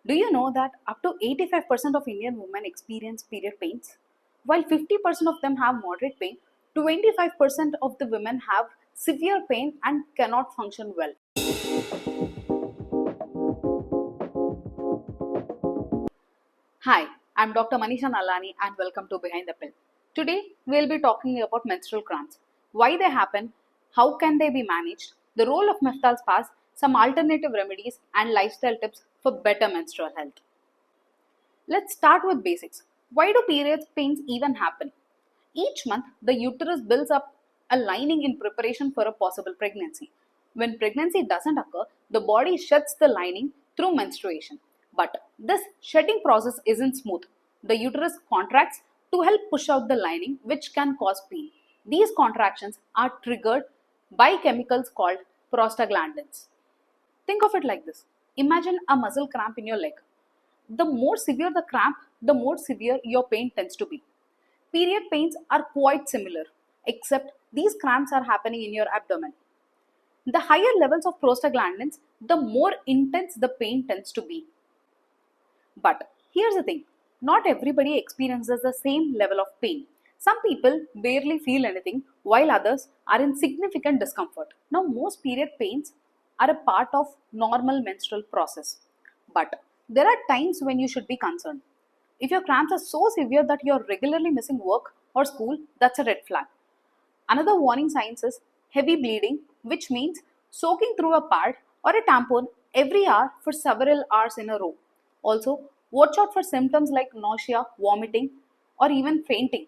Do you know that up to 85% of Indian women experience period pains? While 50% of them have moderate pain, 25% of the women have severe pain and cannot function well. Hi, I'm Dr. Manisha Nalani and welcome to Behind the Pill. Today, we'll be talking about menstrual cramps, why they happen, how can they be managed, the role of menstrual spas, some alternative remedies, and lifestyle tips for better menstrual health. Let's start with basics. Why do periods pains even happen? Each month, the uterus builds up a lining in preparation for a possible pregnancy. When pregnancy doesn't occur, the body shuts the lining through menstruation. But this shedding process isn't smooth. The uterus contracts to help push out the lining, which can cause pain. These contractions are triggered by chemicals called prostaglandins. Think of it like this. Imagine a muscle cramp in your leg. The more severe the cramp, the more severe your pain tends to be. Period pains are quite similar, except these cramps are happening in your abdomen. The higher levels of prostaglandins, the more intense the pain tends to be. But here's the thing, not everybody experiences the same level of pain. Some people barely feel anything while others are in significant discomfort. Now, most period pains are a part of normal menstrual process. But there are times when you should be concerned. If your cramps are so severe that you're regularly missing work or school, that's a red flag. Another warning sign is heavy bleeding, which means soaking through a pad or a tampon every hour for several hours in a row. Also, watch out for symptoms like nausea, vomiting, or even fainting.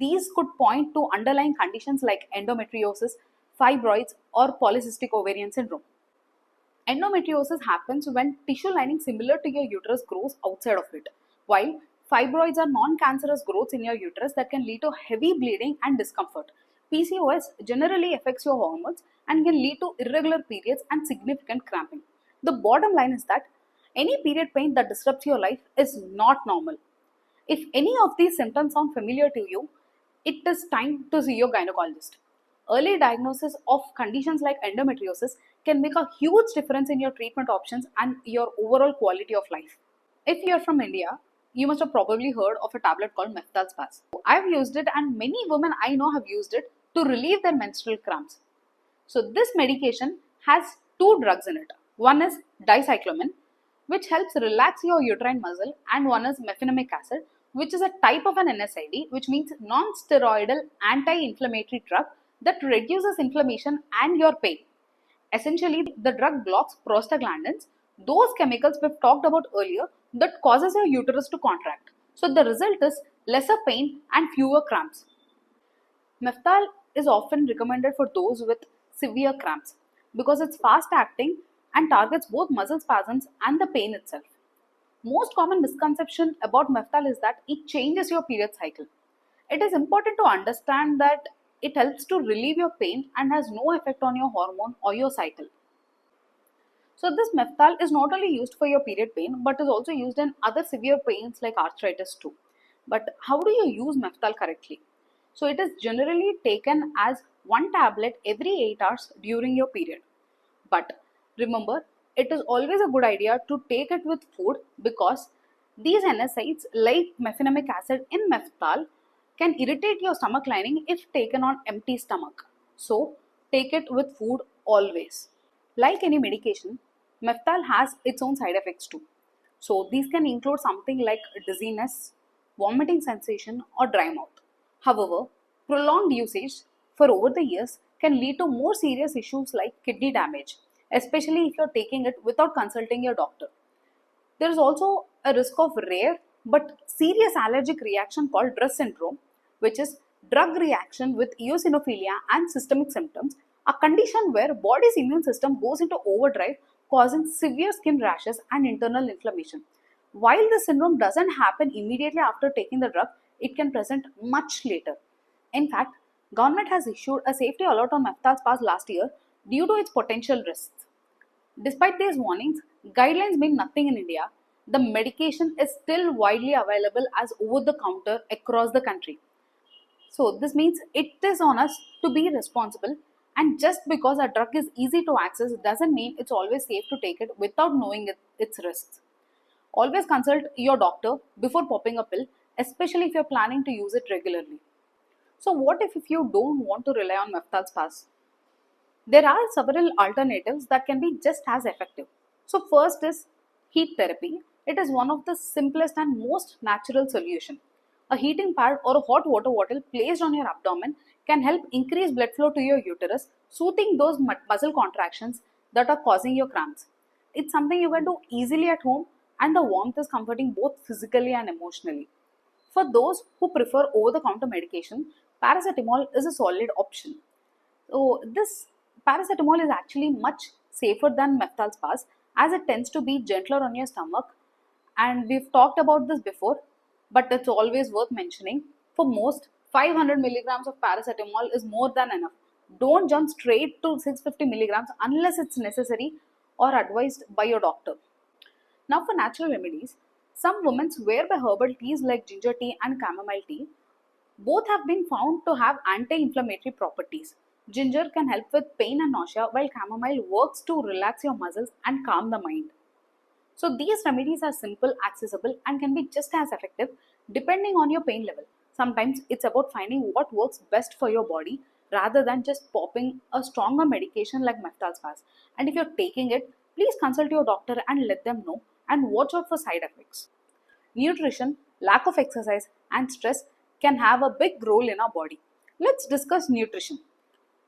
These could point to underlying conditions like endometriosis, fibroids, or polycystic ovarian syndrome. Endometriosis happens when tissue lining similar to your uterus grows outside of it, while fibroids are non-cancerous growths in your uterus that can lead to heavy bleeding and discomfort. PCOS generally affects your hormones and can lead to irregular periods and significant cramping. The bottom line is that any period pain that disrupts your life is not normal. If any of these symptoms sound familiar to you, it is time to see your gynecologist. Early diagnosis of conditions like endometriosis can make a huge difference in your treatment options and your overall quality of life. If you're from India, you must have probably heard of a tablet called Meftal Spas. I've used it and many women I know have used it to relieve their menstrual cramps. So this medication has two drugs in it. One is dicyclomine, which helps relax your uterine muscle, and one is mefenamic acid, which is a type of an NSAID, which means non-steroidal anti-inflammatory drug that reduces inflammation and your pain. Essentially, the drug blocks prostaglandins, those chemicals we've talked about earlier that causes your uterus to contract. So the result is lesser pain and fewer cramps. Meftal is often recommended for those with severe cramps because it's fast acting and targets both muscle spasms and the pain itself. Most common misconception about Meftal is that it changes your period cycle. It is important to understand that it helps to relieve your pain and has no effect on your hormone or your cycle. So this Meftal is not only used for your period pain but is also used in other severe pains like arthritis too. But how do you use Meftal correctly? So it is generally taken as one tablet every 8 hours during your period. But remember, it is always a good idea to take it with food because these NSAIDs like mefenamic acid in Meftal can irritate your stomach lining if taken on empty stomach. So take it with food always. Like any medication, Meftal has its own side effects too. So these can include something like dizziness, vomiting sensation or dry mouth. However, prolonged usage for over the years can lead to more serious issues like kidney damage, especially if you're taking it without consulting your doctor. There is also a risk of rare but serious allergic reaction called DRESS syndrome, which is drug reaction with eosinophilia and systemic symptoms, a condition where body's immune system goes into overdrive, causing severe skin rashes and internal inflammation. While the syndrome doesn't happen immediately after taking the drug, it can present much later. In fact, government has issued a safety alert on Meftal Spas last year due to its potential risks. Despite these warnings, guidelines mean nothing in India. The medication is still widely available as over the counter across the country. So, this means it is on us to be responsible. And just because a drug is easy to access doesn't mean it's always safe to take it without knowing its risks. Always consult your doctor before popping a pill, especially if you're planning to use it regularly. So, what if you don't want to rely on meftalspas? There are several alternatives that can be just as effective. So, first is heat therapy. It is one of the simplest and most natural solution. A heating pad or a hot water bottle placed on your abdomen can help increase blood flow to your uterus, soothing those muscle contractions that are causing your cramps. It's something you can do easily at home, and the warmth is comforting both physically and emotionally. For those who prefer over the counter medication, paracetamol is a solid option. So, this paracetamol is actually much safer than meftalspas as it tends to be gentler on your stomach. And we've talked about this before, but it's always worth mentioning. For most, 500 milligrams of paracetamol is more than enough. Don't jump straight to 650 milligrams unless it's necessary or advised by your doctor. Now, for natural remedies, some women swear by herbal teas like ginger tea and chamomile tea. Both have been found to have anti-inflammatory properties. Ginger can help with pain and nausea, while chamomile works to relax your muscles and calm the mind. So these remedies are simple, accessible, and can be just as effective depending on your pain level. Sometimes it's about finding what works best for your body rather than just popping a stronger medication like meftalspas. And if you're taking it, please consult your doctor and let them know, and watch out for side effects. Nutrition, lack of exercise, and stress can have a big role in our body. Let's discuss nutrition.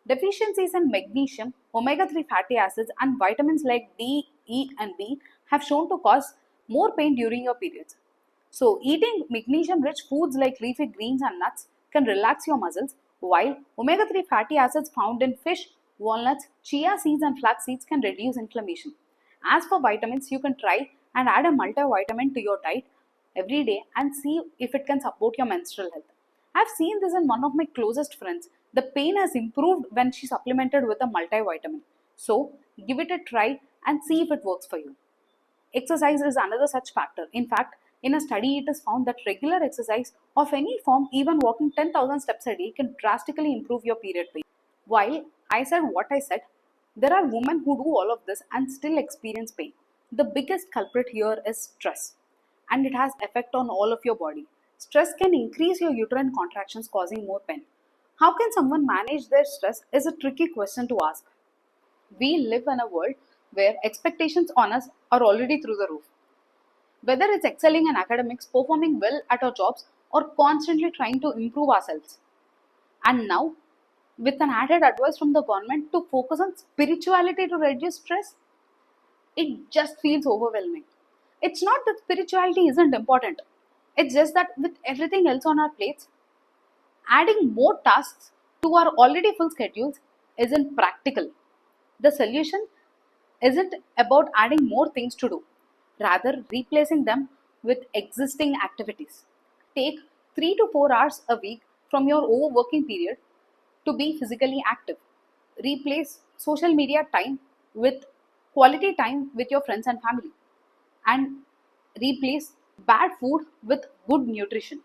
Deficiencies in magnesium, omega 3 fatty acids, and vitamins like D, E, and B have shown to cause more pain during your periods. So, eating magnesium rich foods like leafy greens and nuts can relax your muscles, while omega 3 fatty acids found in fish, walnuts, chia seeds, and flax seeds can reduce inflammation. As for vitamins, you can try and add a multivitamin to your diet every day and see if it can support your menstrual health. I've seen this in one of my closest friends. The pain has improved when she supplemented with a multivitamin. So, give it a try and see if it works for you. Exercise is another such factor. In fact, in a study, it is found that regular exercise of any form, even walking 10,000 steps a day, can drastically improve your period pain. While I said what I said, there are women who do all of this and still experience pain. The biggest culprit here is stress, and it has effect on all of your body. Stress can increase your uterine contractions, causing more pain. How can someone manage their stress is a tricky question to ask. We live in a world where expectations on us are already through the roof. Whether it's excelling in academics, performing well at our jobs, or constantly trying to improve ourselves. And now, with an added advice from the government to focus on spirituality to reduce stress, it just feels overwhelming. It's not that spirituality isn't important, it's just that with everything else on our plates, adding more tasks to our already full schedules isn't practical. The solution isn't about adding more things to do, rather, replacing them with existing activities. Take 3 to 4 hours a week from your overworking period to be physically active. Replace social media time with quality time with your friends and family. And replace bad food with good nutrition,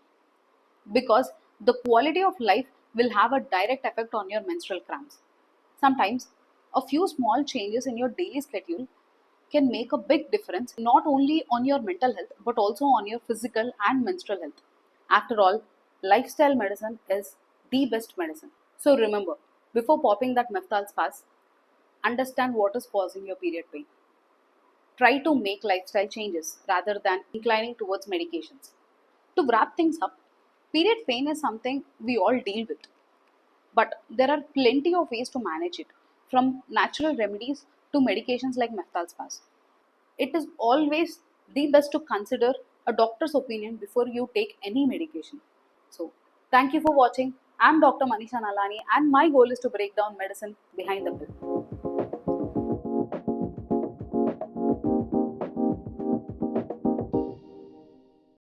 because the quality of life will have a direct effect on your menstrual cramps. Sometimes, a few small changes in your daily schedule can make a big difference not only on your mental health but also on your physical and menstrual health. After all, lifestyle medicine is the best medicine. So remember, before popping that meftalspas, understand what is causing your period pain. Try to make lifestyle changes rather than inclining towards medications. To wrap things up, period pain is something we all deal with, but there are plenty of ways to manage it, from natural remedies to medications like meftalspas. It is always the best to consider a doctor's opinion before you take any medication. So, thank you for watching. I'm Dr. Manisha Nalani, and my goal is to break down medicine behind the pill.